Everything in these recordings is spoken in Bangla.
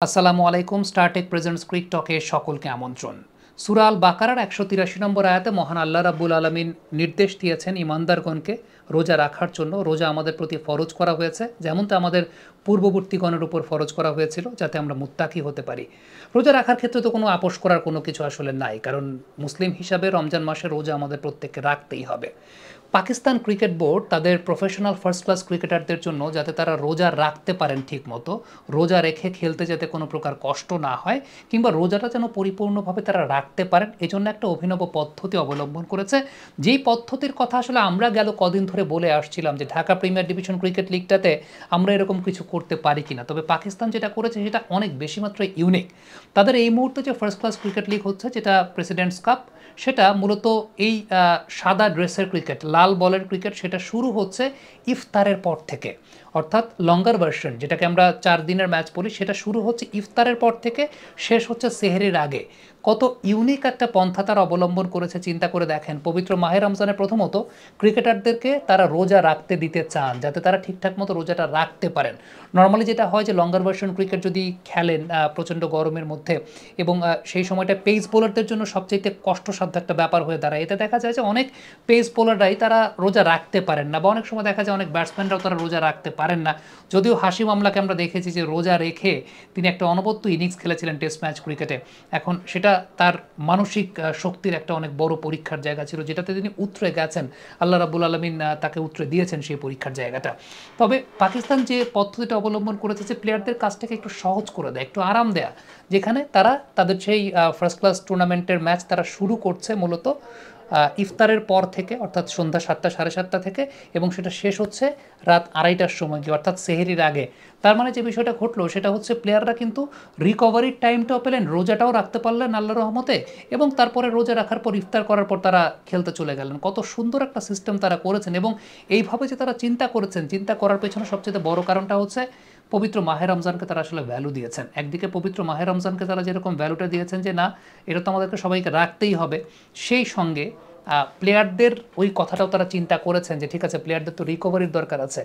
আসসালামু আলাইকুম। স্টারটেক প্রেজেন্টস ক্রিক টকে সকলকে আমন্ত্রণ। সূরা আল বাকারার 183 নম্বর আয়াতে মহান আল্লাহ রাব্বুল আলামিন নির্দেশ দিয়েছেন ঈমানদারগণকে রোজা রাখার জন্য। রোজা আমাদের প্রতি ফরজ করা হয়েছে, যেমনটা আমাদের পূর্ববর্তীগণের উপর ফরজ করা হয়েছিল, যাতে আমরা মুত্তাকি হতে পারি। রোজা রাখার ক্ষেত্রে তো কোনো আপোষ করার কোনো কিছু আসলে নাই, কারণ মুসলিম হিসাবে রমজান মাসে রোজা আমাদের প্রত্যেককে রাখতেই হবে। পাকিস্তান ক্রিকেট বোর্ড তাদের প্রফেশনাল ফার্স্ট ক্লাস ক্রিকেটারদের জন্য, যাতে তারা রোজা রাখতে পারেন ঠিকমতো, রোজা রেখে খেলতে যাতে কোনো প্রকার কষ্ট না হয়, কিংবা রোজাটা যেন পরিপূর্ণভাবে তারা রাখতে পারেন, এজন্য একটা অভিনব পদ্ধতি অবলম্বন করেছে। যেই পদ্ধতির কথা আসলে আমরা গেল কদিন ধরে বলে আসছিলাম যে ঢাকা প্রিমিয়ার ডিভিশন ক্রিকেট লিগটাতে আমরা এরকম কিছু করতে পারি কিনা। তবে পাকিস্তান যেটা করেছে সেটা অনেক বেশি মাত্রায় ইউনিক। তাদের এই মুহূর্তে যে ফার্স্ট ক্লাস ক্রিকেট লিগ হচ্ছে, যেটা প্রেসিডেন্টস কাপ, সেটা মূলত এই সাদা ড্রেসের ক্রিকেট, লাল বলের ক্রিকেট, সেটা শুরু হচ্ছে ইফতারের পর থেকে। অর্থাৎ লঙ্গার ভার্সন, যেটাকে আমরা 4 দিনের ম্যাচ বলি, সেটা শুরু হচ্ছে ইফতারের পর থেকে, শেষ হচ্ছে সেহরির আগে। কত ইউনিক একটা পন্থা তারা অবলম্বন করেছে চিন্তা করে দেখেন। পবিত্র মাহে রমজানে প্রথমত ক্রিকেটারদেরকে তারা রোজা রাখতে দিতে চান, যাতে তারা ঠিকঠাক মতো রোজাটা রাখতে পারেন। নর্মালি যেটা হয় যে লঙ্গার ভার্সন ক্রিকেট যদি খেলেন প্রচণ্ড গরমের মধ্যে, এবং সেই সময়টা পেস বোলারদের জন্য সবচেয়ে কষ্টসাধ্য একটা ব্যাপার হয়ে দাঁড়ায়। এতে দেখা যায় যে অনেক পেস বোলাররাই তারা রোজা রাখতে পারেন না, বা অনেক সময় দেখা যায় অনেক ব্যাটসম্যানরাও তারা রোজা রাখতে পারেন না। যদিও হাশিম আমলাকে আমরা দেখেছি যে রোজা রেখে তিনি একটা অনবদ্য ইনিংস খেলেছিলেন টেস্ট ম্যাচ ক্রিকেটে। এখন সেটা তার মানসিক শক্তির একটা অনেক বড় পরীক্ষার জায়গা ছিল, যেটাতে তিনি উতরে গেছেন। আল্লাহ রাব্বুল আলামিন তাকে উতরে দিয়েছেন সেই পরীক্ষার জায়গাটা। তবে পাকিস্তান যে পদ্ধতিটা অবলম্বন করেছে, যে প্লেয়ারদের কাজটাকে একটু সহজ করে দেয়, একটু আরাম দেয়া, যেখানে তারা তাদের সেই ফার্স্ট ক্লাস টুর্নামেন্টের ম্যাচ তারা শুরু করছে মূলত ইফতারের পর থেকে, অর্থাৎ সন্ধ্যা 7টা 7:30 থেকে, এবং সেটা শেষ হচ্ছে রাত 2:30টার সময় গিয়ে, অর্থাৎ সেহরির আগে। তার মানে যে বিষয়টা ঘটলো সেটা হচ্ছে প্লেয়াররা কিন্তু রিকভারির টাইমটাও পেলেন, রোজাটাও রাখতে পারলেন আল্লাহর রহমতে, এবং তারপরে রোজা রাখার পর ইফতার করার পর তারা খেলতে চলে গেলেন। কত সুন্দর একটা সিস্টেম তারা করেছেন, এবং এইভাবে যে তারা চিন্তা করেছেন, চিন্তা করার পেছনে সবচেয়ে বড় কারণটা হচ্ছে পবিত্র মাহে রমজানকে তারা আসলে ভ্যালু দিয়েছেন। একদিকে পবিত্র মাহে রমজানকে তারা যেরকম ভ্যালুটা দিয়েছেন যে না, এটা তো আমাদেরকে সবাইকে রাখতেই হবে, সেই সঙ্গে প্লেয়ারদের ওই কথাটাও তারা চিন্তা করেছেন যে ঠিক আছে, প্লেয়ারদের তো রিকভারির দরকার আছে।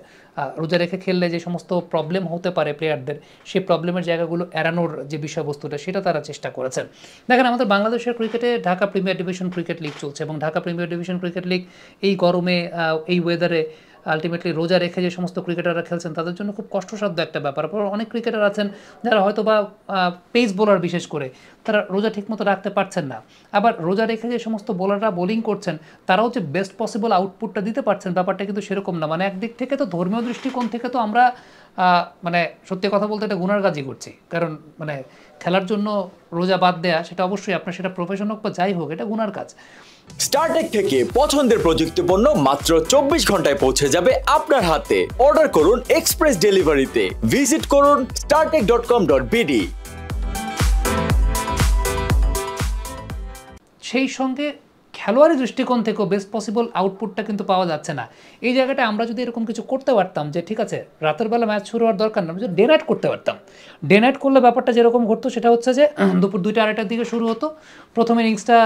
রোজা রেখে খেললে যে সমস্ত প্রবলেম হতে পারে প্লেয়ারদের, সেই প্রবলেমের জায়গাগুলো এড়ানোর যে বিষয়বস্তুটা, সেটা তারা চেষ্টা করেছেন। দেখেন, আমাদের বাংলাদেশের ক্রিকেটে Dhaka premier division cricket league চলছে, এবং Dhaka premier division cricket league এই গরমে, এই ওয়েদারে আলটিমেটলি রোজা রেখে যে সমস্ত ক্রিকেটাররা খেলছেন তাদের জন্য খুব কষ্টসাধ্য একটা ব্যাপার। আবার অনেক ক্রিকেটার আছেন যারা হয়তো বা পেস বোলার বিশেষ করে, তারা রোজা ঠিকমতো রাখতে পারছেন না। আবার রোজা রেখে যে সমস্ত বোলাররা বোলিং করছেন, তারাও যে বেস্ট পসিবল আউটপুটটা দিতে পারছেন, ব্যাপারটা কিন্তু সেরকম না। মানে একদিক থেকে তো ধর্মীয় দৃষ্টিকোণ থেকে তো আমরা মানে সত্যি কথা বলতে এটা গুনার কাজই করছি, কারণ মানে খেলার জন্য রোজা বাদ দেয়া, সেটা অবশ্যই আপনার সেটা প্রফেশন হোক বা যাই হোক, এটা গুনার কাজ। স্টারটেক থেকে পছন্দের প্রযুক্তি পণ্য মাত্র 24 ঘন্টায় পৌঁছে যাবে আপনার হাতে। অর্ডার করুন এক্সপ্রেস ডেলিভারিতে। ভিজিট করুন startek.com.bd। সেই সঙ্গে খেলোয়াড়ি দৃষ্টিকোণ থেকেও বেস্ট পসিবল আউটপুটটা কিন্তু পাওয়া যাচ্ছে না। এই জায়গাটা আমরা যদি এরকম কিছু করতে পারতাম, যে ঠিক আছে রাতের বেলা ম্যাচ শুরু হওয়ার দরকার না, আমরা যদি ডে নাইট করতে পারতাম। ডে নাইট করলে ব্যাপারটা যেরকম ঘটতো সেটা হচ্ছে যে দুপুর 2টা 2:30টার দিকে শুরু হতো, প্রথম ইনিংসটা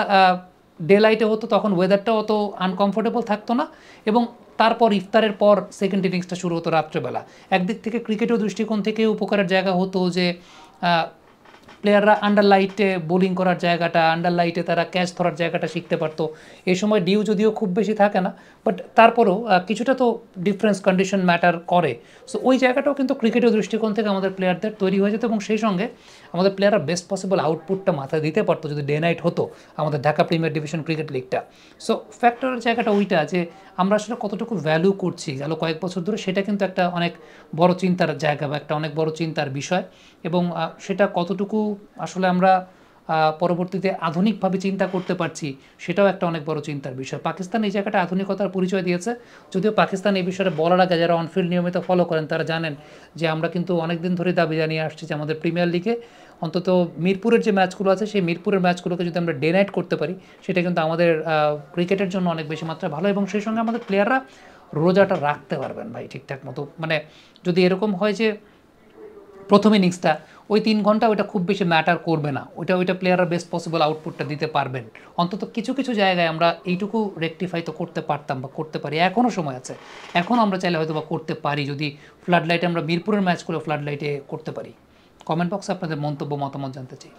ডে লাইটে হতো, তখন ওয়েদারটাও অত আনকমফোর্টেবল থাকতো না, এবং তারপর ইফতারের পর সেকেন্ড ইনিংসটা শুরু হতো রাত্রেবেলা। একদিক থেকে ক্রিকেটের দৃষ্টিকোণ থেকে উপকারের জায়গা হতো যে প্লেয়াররা আন্ডার লাইটে বোলিং করার জায়গাটা, আন্ডার লাইটে তারা ক্যাচ ধরার জায়গাটা শিখতে পারতো। এই সময় ডিউ যদিও খুব বেশি থাকে না, বাট তারপরেও কিছুটা তো ডিফারেন্স কন্ডিশন ম্যাটার করে। সো ওই জায়গাটাও কিন্তু ক্রিকেটের দৃষ্টিকোণ থেকে আমাদের প্লেয়ারদের তৈরি হয়ে যেত, এবং সেই সঙ্গে আমাদের প্লেয়াররা বেস্ট পসিবল আউটপুটটা মাথায় দিতে পারতো যদি ডে নাইট হতো আমাদের ঢাকা প্রিমিয়ার ডিভিশন ক্রিকেট লিগটা। সো ফ্যাক্টরের জায়গাটা ওইটা, যে আমরা আসলে কতটুকু ভ্যালু করছি গেল কয়েক বছর ধরে, সেটা কিন্তু একটা অনেক বড় চিন্তার জায়গা বা একটা অনেক বড় চিন্তার বিষয়। এবং সেটা কতটুকু আসলে আমরা পরবর্তীতে আধুনিকভাবে চিন্তা করতে পারছি, সেটাও একটা অনেক বড় চিন্তার বিষয়। পাকিস্তান এই জায়গাটা আধুনিকতার পরিচয় দিয়েছে, যদিও পাকিস্তান এই বিষয়ে বলার আগে যারা অনফিল্ড নিয়মিত ফলো করেন তারা জানেন যে আমরা কিন্তু অনেক দিন ধরে দাবি জানিয়ে আসছি যে আমাদের প্রিমিয়ার লিগে অন্তত মিরপুরের যে ম্যাচগুলো আছে, সেই মিরপুরের ম্যাচগুলোকে যদি আমরা ডে নাইট করতে পারি, সেটা কিন্তু আমাদের ক্রিকেটের জন্য অনেক বেশি মাত্রায় ভালো, এবং সেই সঙ্গে আমাদের প্লেয়াররা রোজাটা রাখতে পারবেন ভাই ঠিকঠাক মতো। মানে যদি এরকম হয় যে প্রথম ইনিংসটা ওই 3 ঘন্টা, ওইটা খুব বেশি ম্যাটার করবে না, ওইটা প্লেয়াররা বেস্ট পসিবল আউটপুটটা দিতে পারবেন। অন্তত কিছু কিছু জায়গায় আমরা এইটুকু রেকটিফাই তো করতে পারতাম বা করতে পারি, এখনও সময় আছে। এখন আমরা চাইলে হয়তো বা করতে পারি, যদি ফ্লাড লাইটে আমরা মিরপুরের ম্যাচগুলো ফ্লাড লাইটে করতে পারি। কমেন্ট বক্সে আপনাদের মন্তব্য মতামত জানতে চাই।